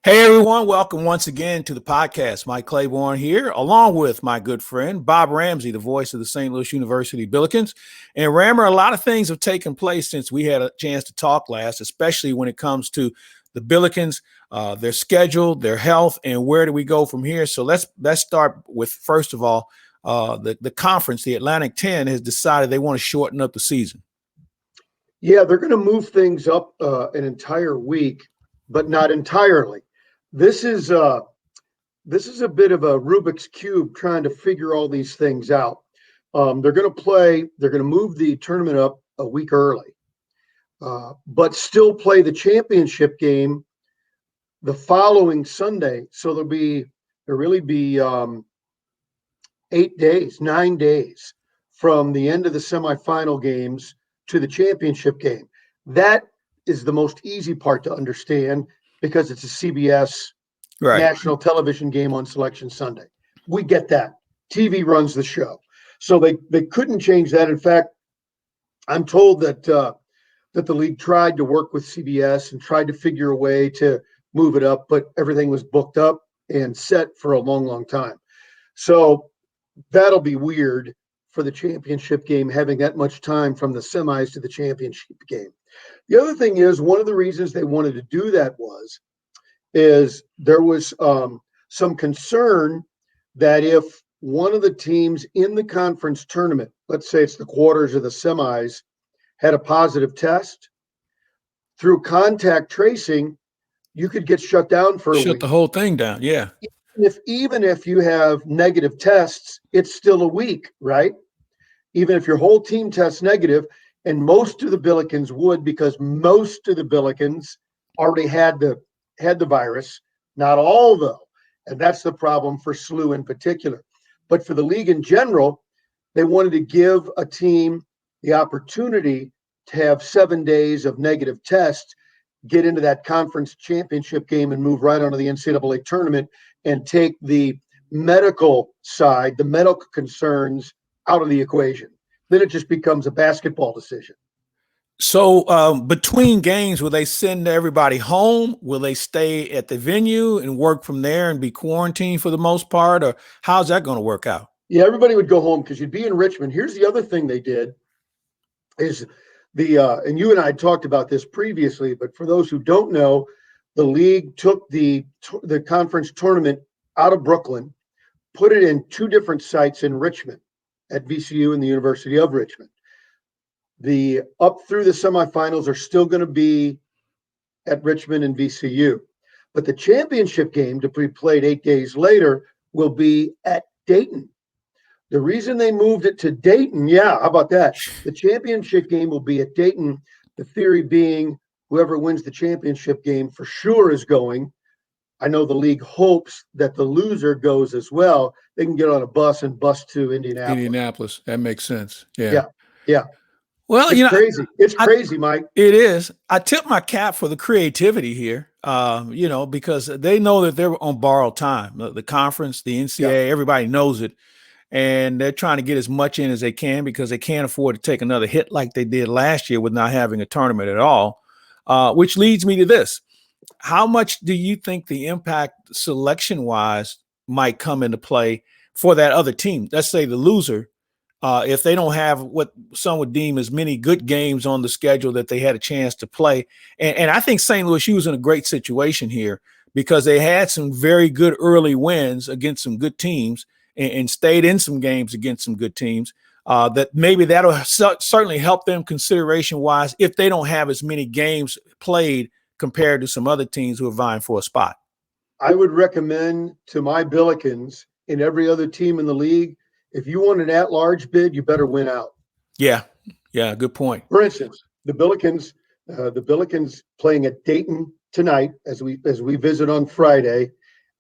Hey everyone, welcome once again to the podcast. Mike Claiborne here, along with my good friend Bob Ramsey, the voice of the St. Louis University Billikens. And Rammer, a lot of things have taken place since we had a chance to talk last, especially when it comes to the Billikens, their schedule, their health, and where do we go from here. So let's start with, first of all, the conference. The Atlantic 10 has decided they want to shorten up the season. Yeah, they're going to move things up an entire week, but not entirely. This is a bit of a Rubik's Cube trying to figure all these things out. They're going to move the tournament up a week early, but still play the championship game the following Sunday. So there'll really be 9 days from the end of the semifinal games to the championship game. That is the most easy part to understand because it's a CBS national television game on Selection Sunday. We get that. TV runs the show. So they couldn't change that. In fact, I'm told that the league tried to work with CBS and tried to figure a way to move it up, but everything was booked up and set for a long, long time. So that'll be weird for the championship game, having that much time from the semis to the championship game. The other thing is, one of the reasons they wanted to do that is there was some concern that if one of the teams in the conference tournament, let's say it's the quarters or the semis, had a positive test, through contact tracing, you could get shut down for a week. Shut the whole thing down, yeah. Even if you have negative tests, it's still a week, right? Even if your whole team tests negative, and most of the Billikens would, because most of the Billikens already had the virus, not all though, and that's the problem for SLU in particular. But for the league in general, they wanted to give a team the opportunity to have 7 days of negative tests, get into that conference championship game and move right onto the NCAA tournament and take the medical side, the medical concerns out of the equation. Then it just becomes a basketball decision. So between games, will they send everybody home? Will they stay at the venue and work from there and be quarantined for the most part? Or how's that going to work out? Yeah, everybody would go home because you'd be in Richmond. Here's the other thing they did is and you and I talked about this previously, but for those who don't know, the league took the conference tournament out of Brooklyn, put it in two different sites in Richmond at VCU and the University of Richmond. The up through the semifinals are still going to be at Richmond and VCU, but the championship game to be played 8 days later will be at Dayton. The reason they moved it to Dayton, how about that? The championship game will be at Dayton. The theory being whoever wins the championship game for sure is going. I know the league hopes that the loser goes as well. They can get on a bus and bus to Indianapolis. That makes sense. Yeah. Well, it's crazy. It's crazy, Mike. It is. I tip my cap for the creativity here, because they know that they're on borrowed time. The conference, the NCAA, everybody knows it. And they're trying to get as much in as they can because they can't afford to take another hit like they did last year with not having a tournament at all, which leads me to this. How much do you think the impact selection-wise might come into play for that other team? Let's say the loser, if they don't have what some would deem as many good games on the schedule that they had a chance to play. And I think St. Louis U was in a great situation here because they had some very good early wins against some good teams and stayed in some games against some good teams, that maybe that'll certainly help them consideration-wise if they don't have as many games played compared to some other teams who are vying for a spot. I would recommend to my Billikens and every other team in the league, if you want an at-large bid, you better win out. Yeah, good point. For instance, the Billikens playing at Dayton tonight as we visit on Friday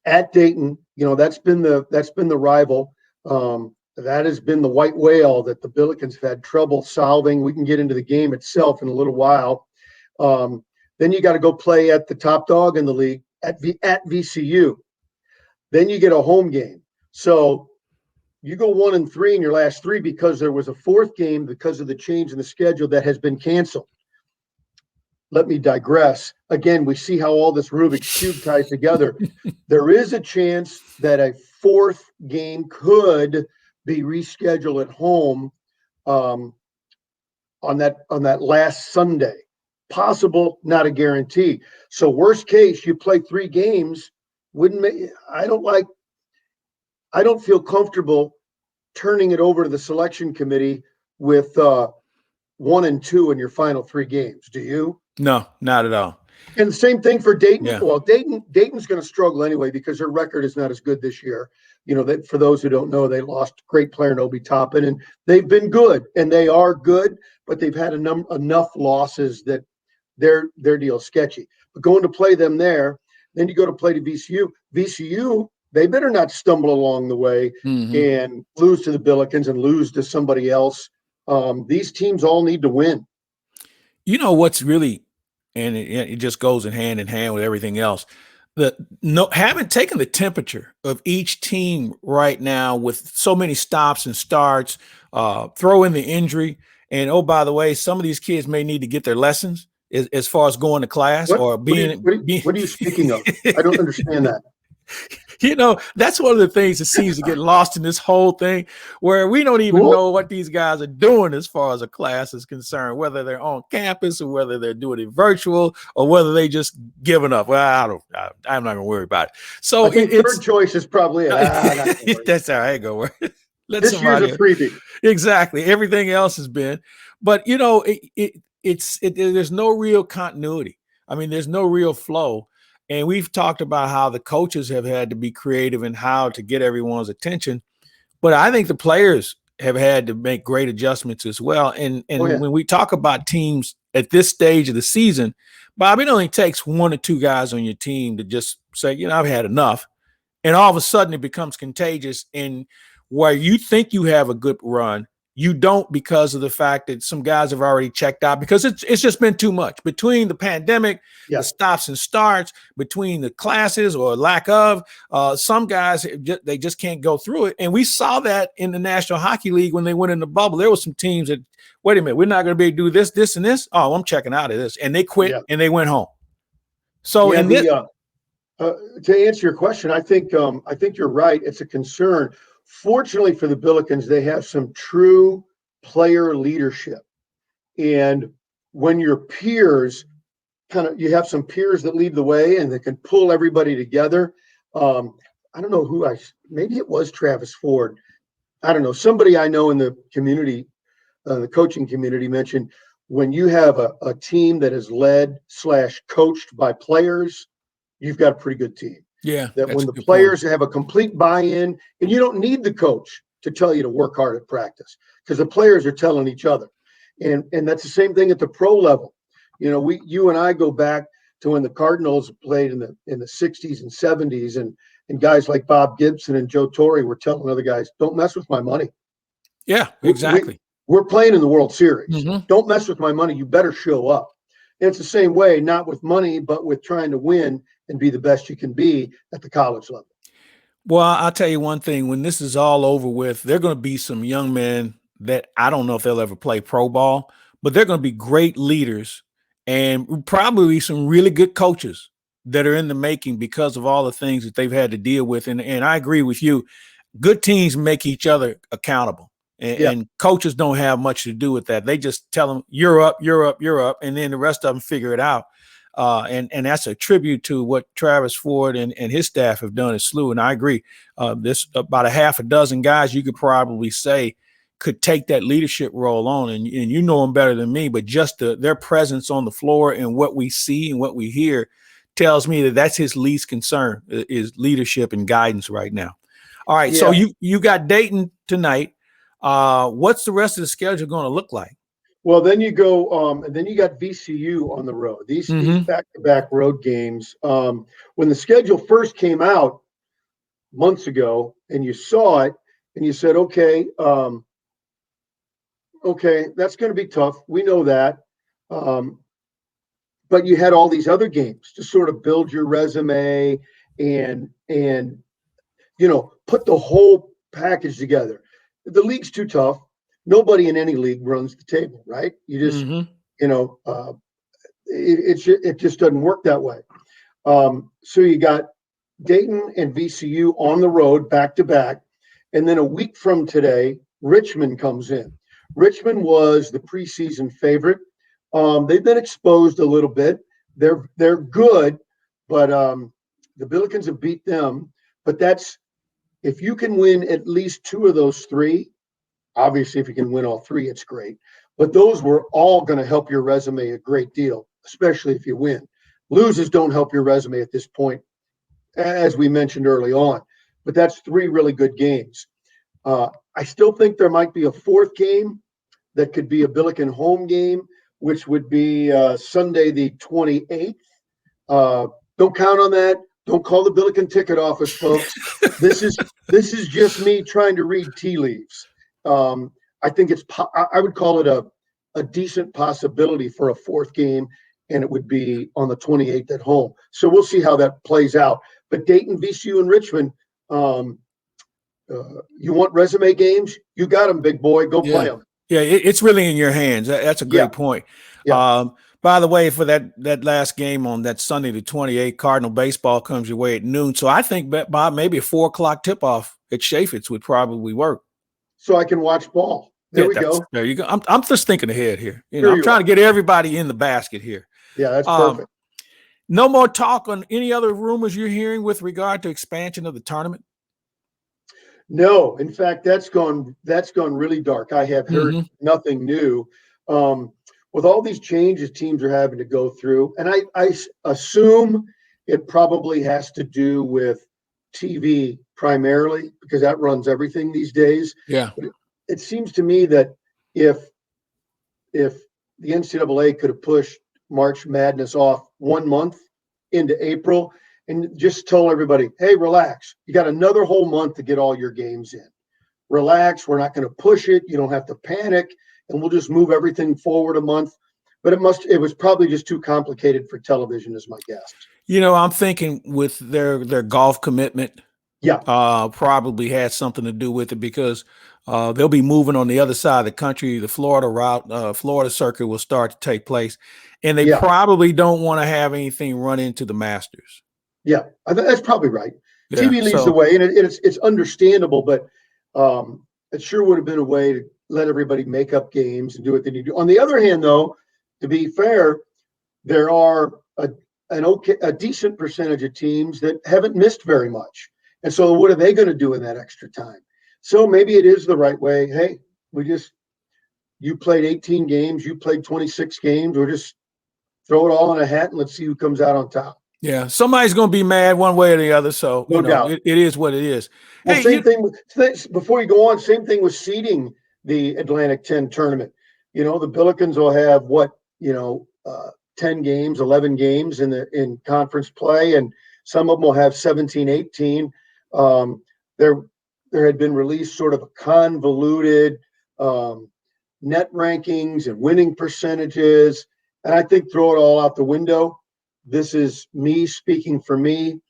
at Dayton. That's been the rival. That has been the white whale that the Billikens have had trouble solving. We can get into the game itself in a little while. Then you got to go play at the top dog in the league at VCU. Then you get a home game. So you go 1-3 in your last three because there was a fourth game because of the change in the schedule that has been canceled. let me digress. Again, we see how all this Rubik's Cube ties together. There is a chance that a fourth game could be rescheduled at home on that last Sunday. Possible, not a guarantee. So worst case, you play 3 games. I don't feel comfortable turning it over to the selection committee with 1 and 2 in your final 3 games. Do you? No, not at all. And the same thing for Dayton. Yeah. Well, Dayton's going to struggle anyway because their record is not as good this year. For those who don't know, they lost great player Obi Toppin, and they've been good, and they are good, but they've had enough losses that their deal's sketchy. But going to play them there, then you go to play to VCU. VCU, they better not stumble along the way and lose to the Billikens and lose to somebody else. These teams all need to win. You know what's really, and it just goes in hand with everything else. Haven't taken the temperature of each team right now with so many stops and starts, throw in the injury. And oh, by the way, some of these kids may need to get their lessons as far as going to class or being. What are you speaking of? I don't understand that. That's one of the things that seems to get lost in this whole thing, where we don't even know what these guys are doing as far as a class is concerned, whether they're on campus or whether they're doing it virtual or whether they just giving up. Well, I'm not going to worry about it. So I think third choice is probably it. That's all right. I ain't going to worry. This year's a freebie. Exactly. Everything else has been, but there's no real continuity. I mean, there's no real flow. And we've talked about how the coaches have had to be creative in how to get everyone's attention. But I think the players have had to make great adjustments as well. And when we talk about teams at this stage of the season, Bob, it only takes 1 or 2 guys on your team to just say, I've had enough. And all of a sudden it becomes contagious. And where you think you have a good run, you don't, because of the fact that some guys have already checked out, because it's just been too much between the pandemic, the stops and starts, between the classes or lack of. Some guys, they just can't go through it. And we saw that in the National Hockey League when they went in the bubble. There were some teams that, wait a minute, we're not going to be able to do this, this, and this. Oh, I'm checking out of this. And they quit and they went home. So to answer your question, I think you're right. It's a concern. Fortunately for the Billikens, they have some true player leadership. And when your peers you have some peers that lead the way and that can pull everybody together. I don't know maybe it was Travis Ford. I don't know. Somebody I know in the community, the coaching community, mentioned when you have a team that is led/coached by players, you've got a pretty good team. Yeah. That when the players have a complete buy-in, and you don't need the coach to tell you to work hard at practice, because the players are telling each other. And that's the same thing at the pro level. You and I go back to when the Cardinals played in the 60s and 70s, and guys like Bob Gibson and Joe Torre were telling other guys, don't mess with my money. Yeah, exactly. We're playing in the World Series. Don't mess with my money. You better show up. And it's the same way, not with money, but with trying to win and be the best you can be at the college level. Well, I'll tell you one thing. When this is all over with, there are going to be some young men that I don't know if they'll ever play pro ball, but they're going to be great leaders and probably some really good coaches that are in the making because of all the things that they've had to deal with. And I agree with you. Good teams make each other accountable. And coaches don't have much to do with that. They just tell them, you're up, you're up, you're up. And then the rest of them figure it out. And that's a tribute to what Travis Ford and his staff have done at SLU. And I agree. There's about a half a dozen guys you could probably say could take that leadership role on. And you know them better than me, but just their presence on the floor and what we see and what we hear tells me that that's his least concern, is leadership and guidance right now. All right. So you got Dayton tonight. What's the rest of the schedule going to look like? Well, then you go, and then you got VCU on the road. These back-to-back road games. When the schedule first came out months ago, and you saw it, and you said, okay, that's going to be tough. We know that. But you had all these other games to sort of build your resume and put the whole package together. The league's too tough. Nobody in any league runs the table, right? You just, it just doesn't work that way. So you got Dayton and VCU on the road back to back. And then a week from today, Richmond comes in. Richmond was the preseason favorite. They've been exposed a little bit. They're good, but the Billikens have beat them. But that's if you can win at least two of those three. Obviously, if you can win all three, it's great. But those were all going to help your resume a great deal, especially if you win. Loses don't help your resume at this point, as we mentioned early on. But that's three really good games. I still think there might be a fourth game that could be a Billiken home game, which would be Sunday the 28th. Don't count on that. Don't call the Billiken ticket office, folks. This is just me trying to read tea leaves. I think I would call it a decent possibility for a fourth game, and it would be on the 28th at home. So we'll see how that plays out. But Dayton, VCU, and Richmond, you want resume games? You got them, big boy. Go play them. Yeah, it's really in your hands. That's a great point. Yeah. By the way, for that last game on that Sunday, the 28th, Cardinal baseball comes your way at noon. So I think, Bob, maybe a 4:00 tip-off at Chaffetz would probably work. So I can watch ball. There we go. There you go. I'm just thinking ahead here. I'm trying to get everybody in the basket here. Yeah, that's perfect. No more talk on any other rumors you're hearing with regard to expansion of the tournament? No, in fact, that's gone really dark. I have heard nothing new. With all these changes teams are having to go through, and I assume it probably has to do with TV primarily because that runs everything these days. Yeah. But it seems to me that if the NCAA could have pushed March Madness off 1 month into April and just told everybody, hey, relax. You got another whole month to get all your games in. Relax. We're not going to push it. You don't have to panic, and we'll just move everything forward a month. But it was probably just too complicated for television, is my guess. I'm thinking with their golf commitment, probably had something to do with it because they'll be moving on the other side of the country. The Florida route, Florida circuit will start to take place, and they probably don't want to have anything run into the Masters. Yeah, that's probably right. Yeah, TV leads the way, and it's understandable, but it sure would have been a way to let everybody make up games and do what they need to do. On the other hand, though, to be fair, there are a decent percentage of teams that haven't missed very much. And so what are they going to do in that extra time? So maybe it is the right way. Hey, you played 18 games, you played 26 games. We'll just throw it all in a hat and let's see who comes out on top. Yeah, somebody's going to be mad one way or the other. So no doubt. It is what it is. Well, before you go on, same thing with seeding the Atlantic 10 tournament. The Billikens will have 10 games, 11 games in conference play, and some of them will have 17, 18. There had been released sort of a convoluted net rankings and winning percentages, and I think throw it all out the window. This is me speaking for me.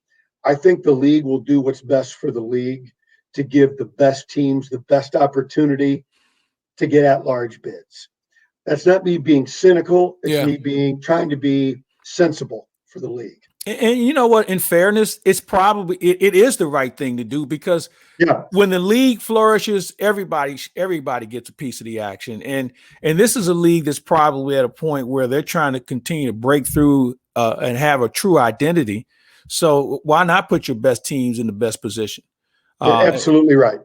I think the league will do what's best for the league to give the best teams the best opportunity to get at-large bids. That's not me being cynical. It's me trying to be sensible for the league. And you know what? In fairness, it's probably it is the right thing to do because when the league flourishes, everybody gets a piece of the action. And this is a league that's probably at a point where they're trying to continue to break through and have a true identity. So why not put your best teams in the best position? Absolutely right.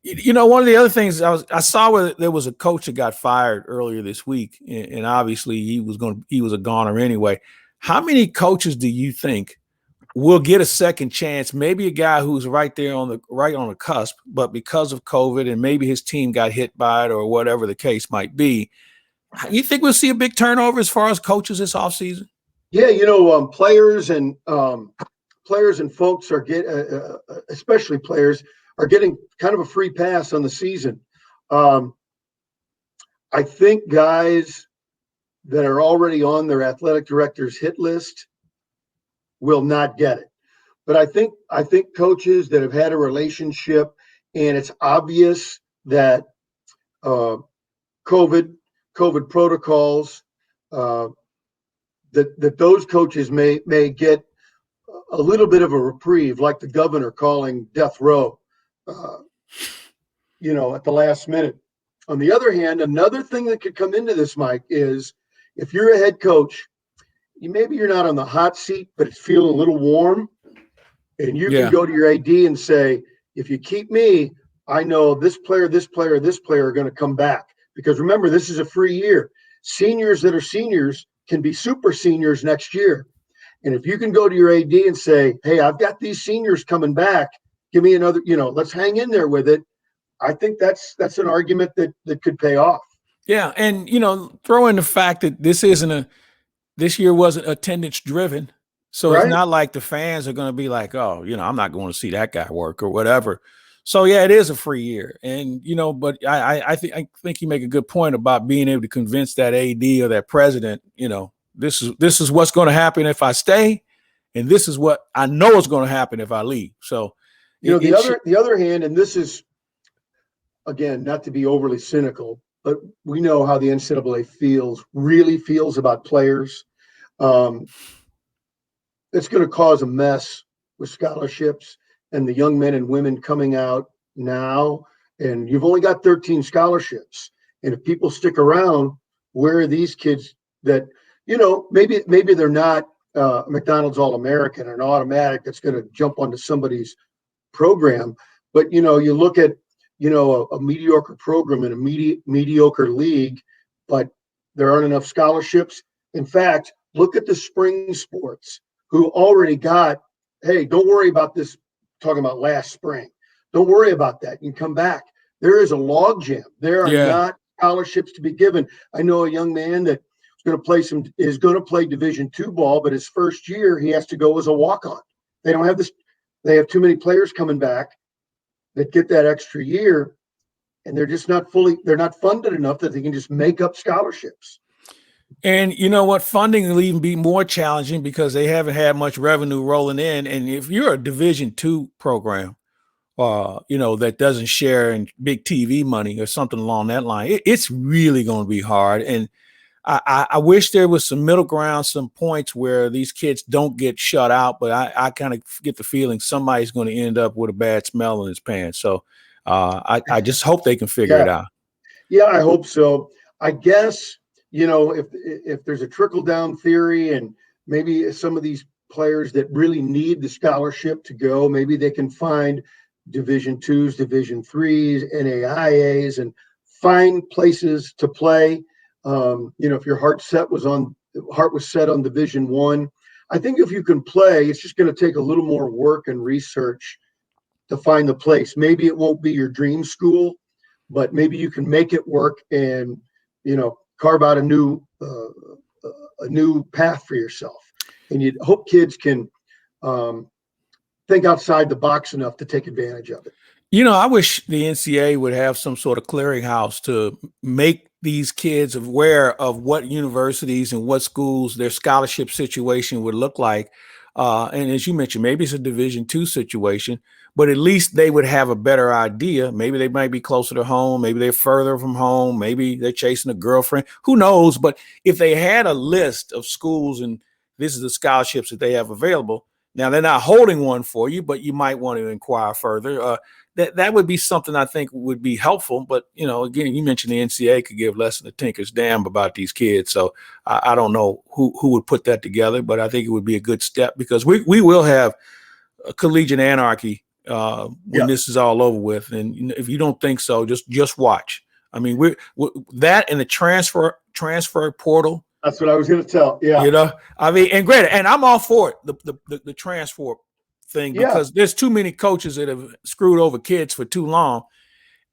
One of the other things I saw where there was a coach that got fired earlier this week, and obviously he was a goner anyway. How many coaches do you think will get a second chance? Maybe a guy who's right on the cusp, but because of COVID and maybe his team got hit by it or whatever the case might be. You think we'll see a big turnover as far as coaches this offseason? Yeah, players and folks are especially players are getting kind of a free pass on the season. I think guys that are already on their athletic director's hit list will not get it. But I think coaches that have had a relationship and it's obvious that COVID protocols, the that those coaches may get a little bit of a reprieve, like the governor calling death row, at the last minute. On the other hand, another thing that could come into this, Mike, is if you're a head coach, maybe you're not on the hot seat, but it's feeling a little warm, and you can go to your AD and say, if you keep me, I know this player, this player, this player are going to come back. Because remember, this is a free year. Seniors that are seniors can be super seniors next year. And if you can go to your AD and say, hey, I've got these seniors coming back, give me another, let's hang in there with it. I think that's an argument that could pay off. Yeah. And, throw in the fact that this year wasn't attendance driven. So It's not like the fans are going to be like, oh, I'm not going to see that guy work or whatever. So yeah, it is a free year. And, but I think you make a good point about being able to convince that AD or that president, this is what's going to happen if I stay. And this is what I know is going to happen if I leave. So, the other hand, and this is, again, not to be overly cynical, but we know how the NCAA really feels about players. It's going to cause a mess with scholarships and the young men and women coming out now. And you've only got 13 scholarships. And if people stick around, where are these kids that, maybe they're not McDonald's All-American or an automatic that's going to jump onto somebody's program. But, you look at, a mediocre program in a mediocre league, but there aren't enough scholarships. In fact, look at the spring sports who already got, hey, don't worry about this, talking about last spring. Don't worry about that. You can come back. There is a logjam. There are not scholarships to be given. I know a young man that is going to play Division II ball, but his first year he has to go as a walk-on. They don't have this. They have too many players coming back that get that extra year, and they're just they're not funded enough that they can just make up scholarships. And you know what? Funding will even be more challenging because they haven't had much revenue rolling in. And if you're a Division II program, that doesn't share in big TV money or something along that line, it's really going to be hard. And I wish there was some middle ground, some points where these kids don't get shut out, but I kind of get the feeling somebody's going to end up with a bad smell in his pants. So I just hope they can figure it out. Yeah, I hope so. I guess, if there's a trickle down theory and maybe some of these players that really need the scholarship to go, maybe they can find Division IIs, Division IIIs, NAIAs, and find places to play. If your heart was set on Division I think if you can play, it's just going to take a little more work and research to find the place. Maybe it won't be your dream school, but maybe you can make it work and, carve out a new path for yourself. And you hope kids can think outside the box enough to take advantage of it. I wish the NCAA would have some sort of clearinghouse to make these kids aware of what universities and what schools their scholarship situation would look like. And as you mentioned, maybe it's a Division II situation, but at least they would have a better idea. Maybe they might be closer to home. Maybe they're further from home. Maybe they're chasing a girlfriend. Who knows? But if they had a list of schools and this is the scholarships that they have available, now they're not holding one for you, but you might want to inquire further. That would be something I think would be helpful. But, again, you mentioned the NCAA could give less than a tinker's damn about these kids. So I don't know who would put that together, but I think it would be a good step because we will have a collegiate anarchy when this is all over with. And if you don't think so, just watch. I mean, we that and the transfer portal. That's what I was going to tell. Yeah. And granted, and I'm all for it, the transfer thing, because there's too many coaches that have screwed over kids for too long.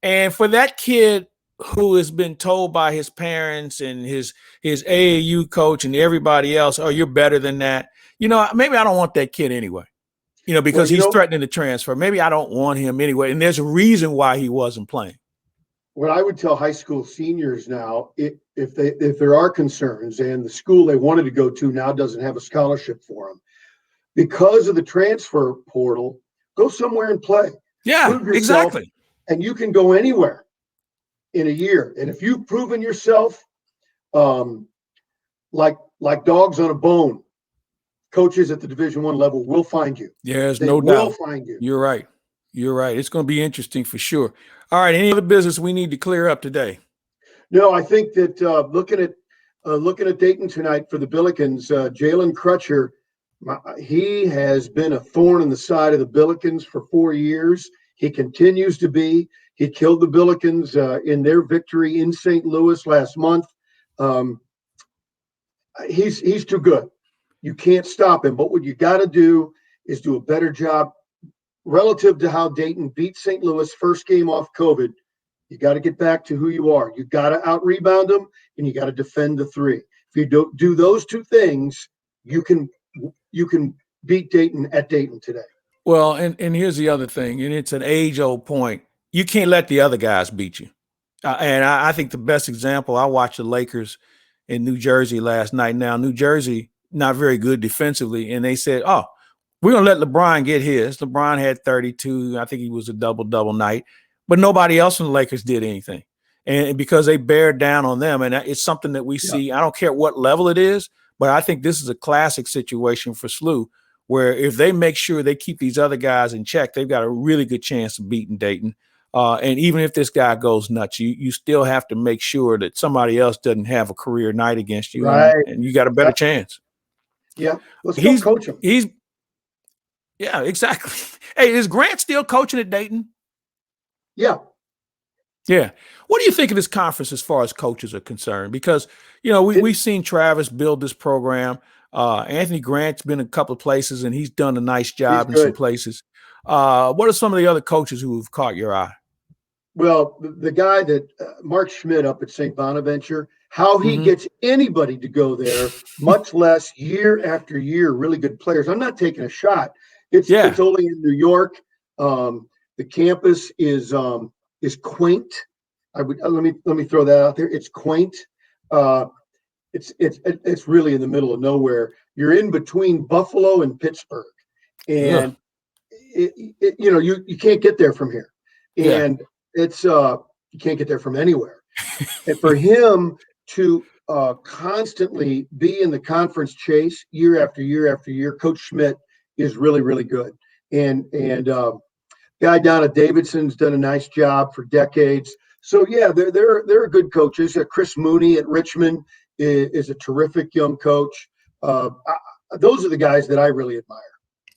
And for that kid who has been told by his parents and his AAU coach and everybody else, oh, you're better than that. Maybe I don't want that kid anyway, because he's threatening to transfer. Maybe I don't want him anyway. And there's a reason why he wasn't playing. What I would tell high school seniors now, if there are concerns and the school they wanted to go to now doesn't have a scholarship for them, because of the transfer portal, go somewhere and play. Yeah, exactly. And you can go anywhere in a year. And if you've proven yourself, like like dogs on a bone, coaches at the Division I level will find you. There's They no will doubt. find you. You're right. You're right. It's going to be interesting for sure. All right. Any other business we need to clear up today? No, I think that looking at Dayton tonight for the Billikens, Jalen Crutcher, he has been a thorn in the side of the Billikens for 4 years. He continues to be. He killed the Billikens in their victory in St. Louis last month. He's too good. You can't stop him. But what you got to do is do a better job relative to how Dayton beat St. Louis first game off COVID. You got to get back to who you are. You got to out rebound them, and you got to defend the three. If you don't do those two things, you can beat Dayton at Dayton today. Well, and here's the other thing, and it's an age-old point. You can't let the other guys beat you. And I think the best example, I watched the Lakers in New Jersey last night. Now, New Jersey, not very good defensively, and they said, oh, we're going to let LeBron get his. LeBron had 32. I think he was a double-double night. But nobody else in the Lakers did anything. And because they bared down on them, and it's something that we see. I don't care what level it is, but I think this is a classic situation for SLU, where if they make sure they keep these other guys in check, they've got a really good chance of beating Dayton. And even if this guy goes nuts, you still have to make sure that somebody else doesn't have a career night against you, right. and you got a better chance. Yeah, let's go coach him. Yeah, exactly. Hey, is Grant still coaching at Dayton? Yeah. Yeah. What do you think of this conference as far as coaches are concerned? Because, we've seen Travis build this program. Anthony Grant's been in a couple of places, and he's done a nice job in some places. What are some of the other coaches who have caught your eye? Well, the guy that Mark Schmidt up at St. Bonaventure, how he gets anybody to go there, much less year after year, really good players. I'm not taking a shot. It's only in New York. The campus is quaint. Let me throw that out there. It's quaint. It's really in the middle of nowhere. You're in between Buffalo and Pittsburgh, and you can't get there from here, and it's you can't get there from anywhere. And for him to constantly be in the conference chase year after year after year, Coach Schmidt is really, really good. And guy down at Davidson's done a nice job for decades. So yeah, they're good coaches. Chris Mooney at Richmond is a terrific young coach. Those are the guys that I really admire.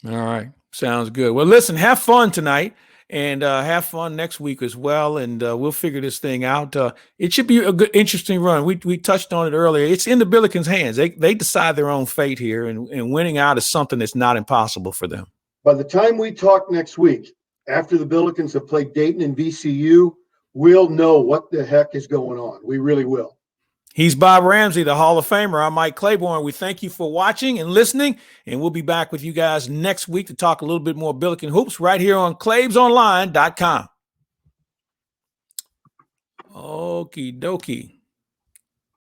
All right, sounds good. Well, listen, have fun tonight, and have fun next week as well, and we'll figure this thing out. It should be a good, interesting run. We touched on it earlier. It's in the Billikens' hands. They decide their own fate here, and winning out is something that's not impossible for them. By the time we talk next week, after the Billikens have played Dayton and VCU, we'll know what the heck is going on. We really will. He's Bob Ramsey, the Hall of Famer. I'm Mike Claiborne. We thank you for watching and listening, and we'll be back with you guys next week to talk a little bit more Billiken hoops right here on ClaibsOnline.com. Okie dokie.